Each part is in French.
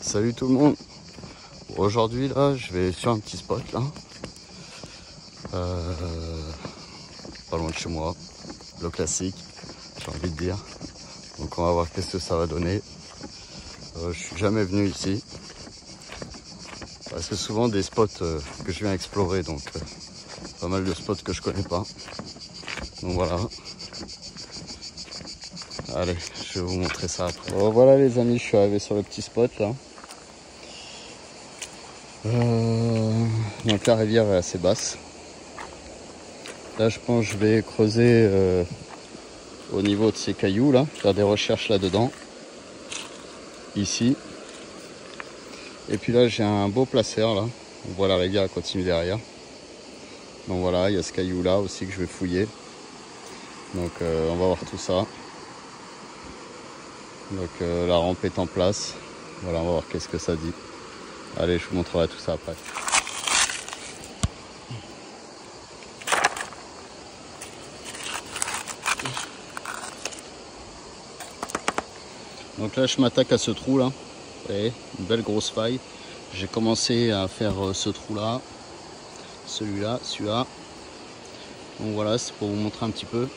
Salut tout le monde. Aujourd'hui là je vais sur un petit spot là, pas loin de chez moi, le classique j'ai envie de dire. Donc on va voir qu'est-ce que ça va donner. Je suis jamais venu ici, c'est souvent des spots que je viens explorer, donc pas mal de spots que je connais pas. Donc voilà, allez je vais vous montrer ça après. Bon, voilà les amis, je suis arrivé sur le petit spot là. Donc la rivière est assez basse. Là je pense que je vais creuser au niveau de ces cailloux là, faire des recherches là dedans, ici. Et puis là j'ai un beau placeur là, on voit la rivière continue derrière. Donc voilà, il y a ce caillou là aussi que je vais fouiller. Donc on va voir tout ça. Donc la rampe est en place. Voilà, on va voir qu'est-ce que ça dit. Allez, je vous montrerai tout ça après. Donc là je m'attaque à ce trou là, vous voyez, une belle grosse faille. J'ai commencé à faire ce trou là, celui-là, celui-là. Donc voilà, c'est pour vous montrer un petit peu.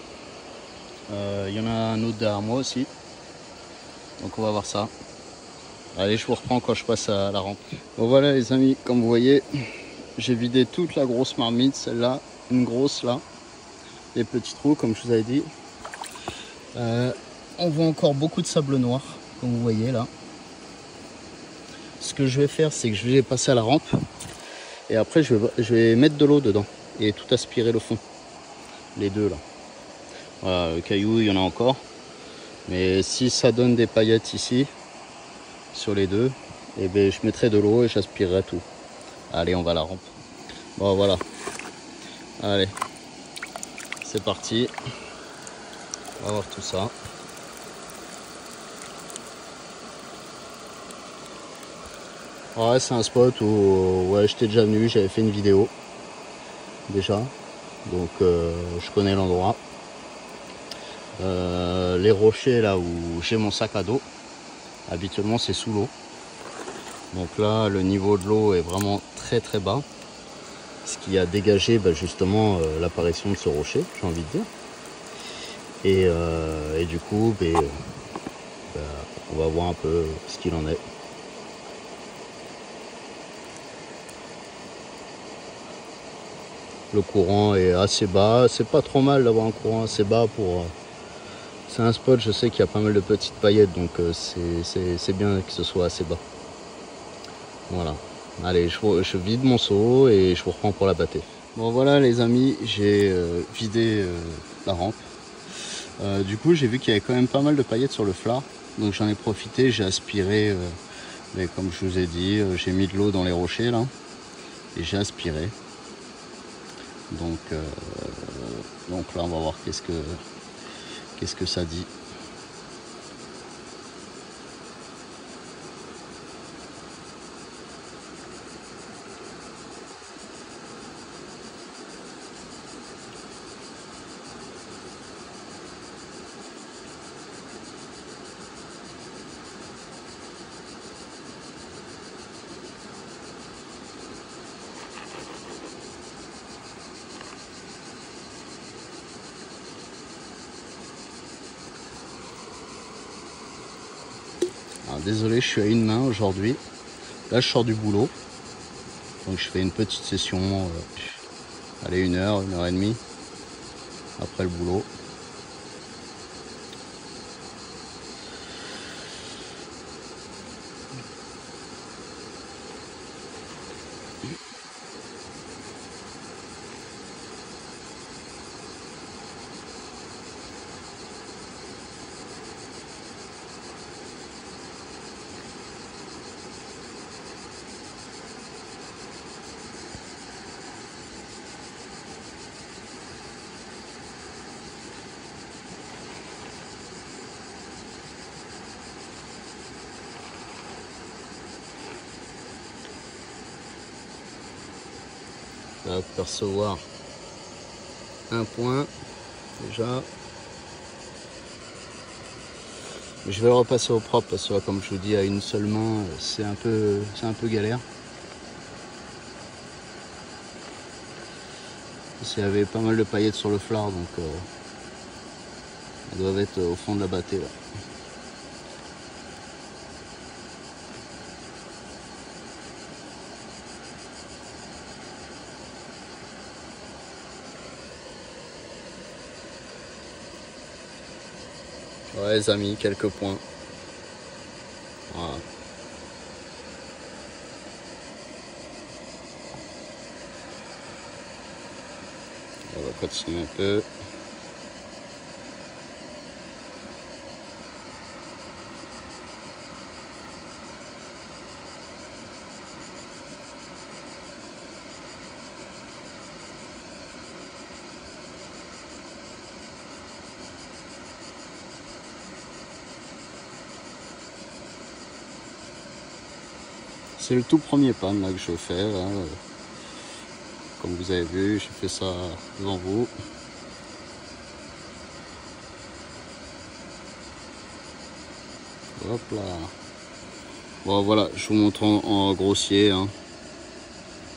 Il y en a un autre derrière moi aussi. Donc on va voir ça. Allez, je vous reprends quand je passe à la rampe. Bon voilà les amis, comme vous voyez, j'ai vidé toute la grosse marmite, celle-là, une grosse là, les petits trous comme je vous avais dit. On voit encore beaucoup de sable noir, comme vous voyez là. Ce que je vais faire, c'est que je vais passer à la rampe et après je vais mettre de l'eau dedans et tout aspirer le fond, les deux là. Voilà, le caillou il y en a encore, mais si ça donne des paillettes ici sur les deux, et ben je mettrai de l'eau et j'aspirerai tout. Allez, on va à la rampe. Bon voilà, allez, c'est parti, on va voir tout ça. Ouais, c'est un spot où ouais, j'étais déjà venu, j'avais fait une vidéo déjà, donc je connais l'endroit. Les rochers là où j'ai mon sac à dos, habituellement c'est sous l'eau. Donc là le niveau de l'eau est vraiment très très bas, ce qui a dégagé justement l'apparition de ce rocher, j'ai envie de dire. Et du coup on va voir un peu ce qu'il en est. Le courant est assez bas, c'est pas trop mal d'avoir un courant assez bas pour... C'est un spot, je sais qu'il y a pas mal de petites paillettes, donc c'est bien que ce soit assez bas. Voilà, allez, je vide mon seau et je vous reprends pour la pâtée. Bon voilà les amis, j'ai vidé la rampe. Du coup j'ai vu qu'il y avait quand même pas mal de paillettes sur le flat, donc j'en ai profité, j'ai aspiré, mais comme je vous ai dit, j'ai mis de l'eau dans les rochers là, et j'ai aspiré. Donc là on va voir qu'est-ce que ça dit. Alors, désolé, je suis à une main aujourd'hui. Là je sors du boulot, donc je fais une petite session, allez, 1 heure, 1 heure et demie après le boulot. On va percevoir un point déjà, Je vais le repasser au propre parce que là, comme je vous dis, à une seule main, c'est un peu galère. Il y avait pas mal de paillettes sur le flard, donc elles doivent être au fond de la battée là. Ouais les amis, quelques points. Voilà. On va continuer un peu. C'est le tout premier pan là que je fais là. Comme vous avez vu, j'ai fait ça devant vous. Hop là. Bon voilà, je vous montre en grossier. Hein.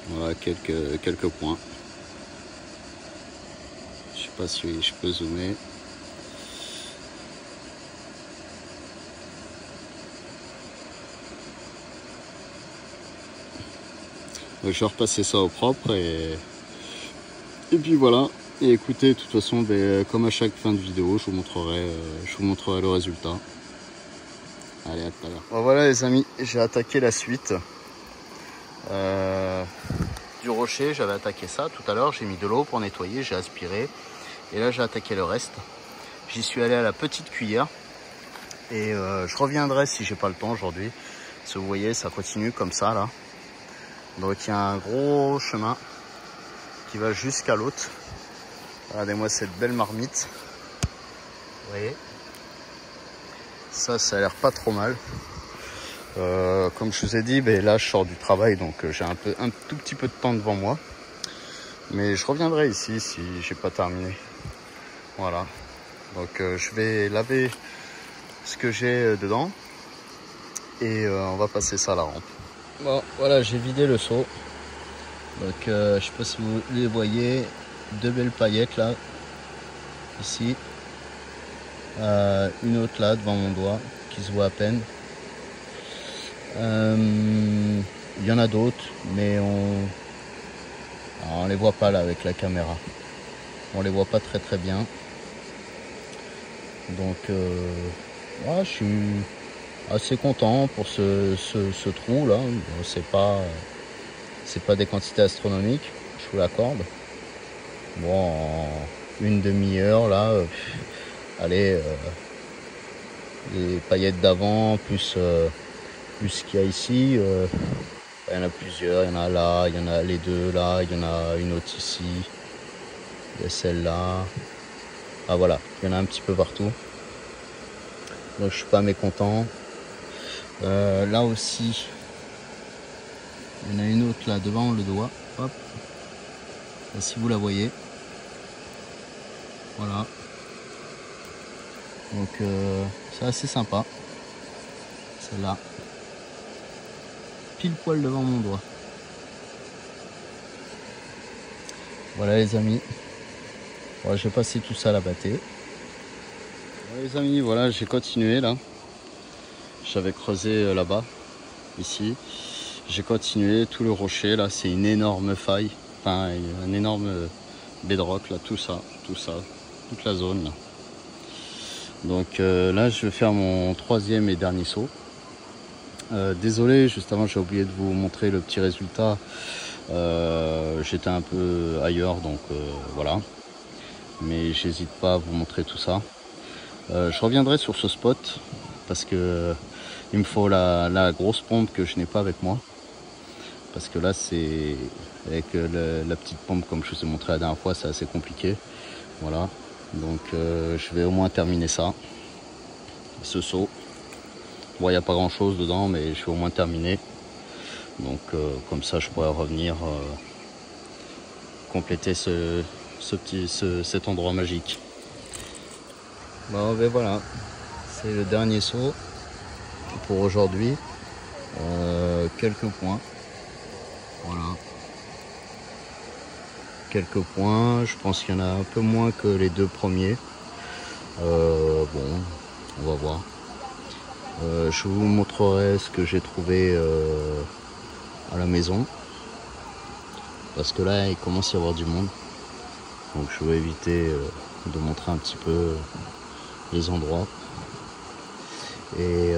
Voilà quelques points. Je sais pas si je peux zoomer. Donc, je vais repasser ça au propre et puis voilà. Et écoutez, de toute façon, ben, comme à chaque fin de vidéo, je vous montrerai le résultat. Allez, à tout à l'heure. Bon, voilà les amis, j'ai attaqué la suite du rocher. J'avais attaqué ça tout à l'heure, j'ai mis de l'eau pour nettoyer, j'ai aspiré. Et là j'ai attaqué le reste. J'y suis allé à la petite cuillère. Et je reviendrai si j'ai pas le temps aujourd'hui. Parce que vous voyez, ça continue comme ça là. Donc il y a un gros chemin qui va jusqu'à l'autre. Regardez-moi cette belle marmite. Vous voyez, ça a l'air pas trop mal. Comme je vous ai dit, ben là je sors du travail, donc j'ai un tout petit peu de temps devant moi. Mais je reviendrai ici si j'ai pas terminé. Voilà. Donc je vais laver ce que j'ai dedans et on va passer ça à la rampe. Bon, voilà, j'ai vidé le seau. Donc je sais pas si vous les voyez, deux belles paillettes là, ici, une autre là devant mon doigt qui se voit à peine. Il y en a d'autres, mais on les voit pas là avec la caméra. On les voit pas très bien. Donc ouais, je suis assez content pour ce trou là. Bon, c'est pas des quantités astronomiques, je vous l'accorde. Bon, en une demi-heure là, allez, les paillettes d'avant plus ce qu'il y a ici, il y en a plusieurs, il y en a là, il y en a les deux là, il y en a une autre ici, il y a celle-là. Ah voilà, il y en a un petit peu partout. Donc je suis pas mécontent. Là aussi, il y en a une autre là devant le doigt. Hop. Là, si vous la voyez. Voilà. Donc c'est assez sympa. Celle-là. Pile poil devant mon doigt. Voilà les amis. Voilà, je vais passer tout ça à la battée. Voilà, les amis, voilà, j'ai continué là. J'avais creusé là-bas, ici. J'ai continué tout le rocher là, c'est une énorme faille. Enfin, un énorme bedrock là, tout ça, toute la zone là. Donc là, je vais faire mon troisième et dernier saut. Désolé, juste avant, j'ai oublié de vous montrer le petit résultat. J'étais un peu ailleurs, donc voilà. Mais j'hésite pas à vous montrer tout ça. Je reviendrai sur ce spot parce que il me faut la grosse pompe que je n'ai pas avec moi. Parce que là, c'est avec la petite pompe, comme je vous ai montré la dernière fois, c'est assez compliqué. Voilà. Donc je vais au moins terminer ça, ce saut. Bon, il n'y a pas grand chose dedans, mais je vais au moins terminer. Donc comme ça, je pourrais revenir compléter cet endroit magique. Bon, ben voilà, C'est le dernier saut pour aujourd'hui. Quelques points. Voilà. Quelques points. Je pense qu'il y en a un peu moins que les deux premiers. Bon, on va voir. Je vous montrerai ce que j'ai trouvé à la maison. Parce que là, il commence à y avoir du monde. Donc je vais éviter de montrer un petit peu les endroits. Et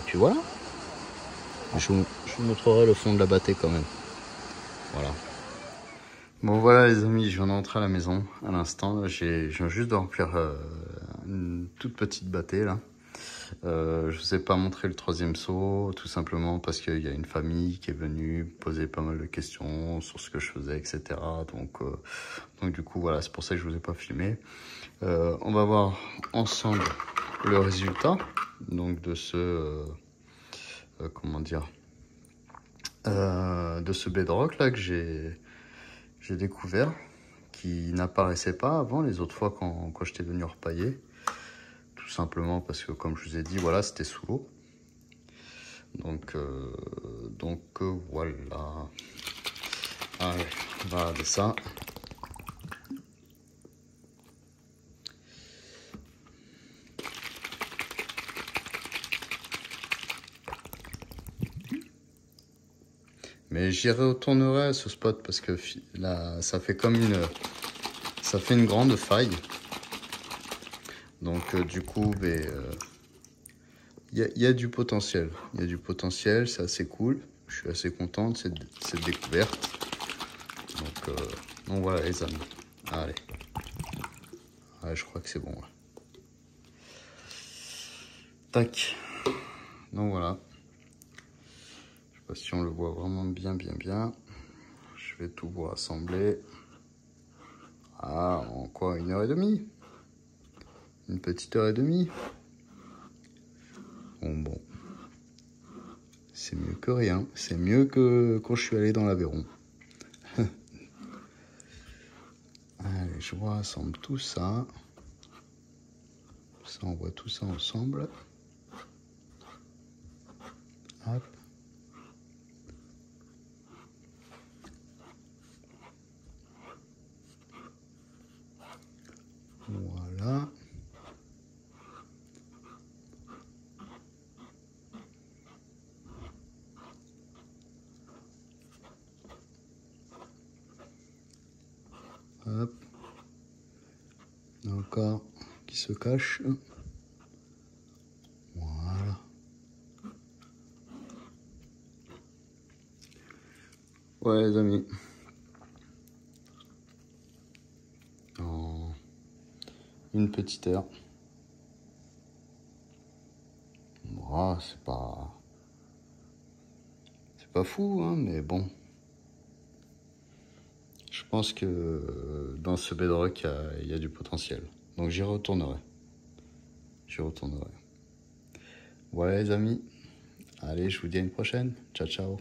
puis voilà. Je vous montrerai le fond de la bâtée quand même. Voilà. Bon voilà les amis, je viens d'entrer à la maison à l'instant. Je viens juste de remplir une toute petite bâtée là. Je vous ai pas montré le troisième saut, tout simplement parce qu'il y a une famille qui est venue poser pas mal de questions sur ce que je faisais, etc. Donc du coup voilà, c'est pour ça que je vous ai pas filmé. On va voir ensemble le résultat donc de ce comment dire de ce bedrock là que j'ai découvert, qui n'apparaissait pas avant les autres fois quand j'étais venu repailler. Tout simplement parce que, comme je vous ai dit, voilà, c'était sous l'eau. Donc voilà. Allez, on va regarder ça. Mais j'y retournerai à ce spot parce que là, ça fait comme une grande faille. Donc du coup, il y a du potentiel. Il y a du potentiel, c'est assez cool. Je suis assez content de cette découverte. Donc voilà les amis. Allez. Ouais, je crois que c'est bon. Ouais. Tac. Donc voilà. Je sais pas si on le voit vraiment bien. Je vais tout vous rassembler. Ah, en quoi, 1h30? Une petite heure et demie. Bon. C'est mieux que rien. C'est mieux que quand je suis allé dans l'Aveyron. Allez, je vous rassemble tout ça. Ça, on voit tout ça ensemble. Hop. Voilà. Hop. Encore qui se cache. Voilà. Ouais les amis. En une petite heure. Voilà, c'est pas fou, hein, mais bon. Je pense que dans ce bedrock, il y a du potentiel. Donc j'y retournerai. Voilà les amis. Allez, je vous dis à une prochaine. Ciao, ciao.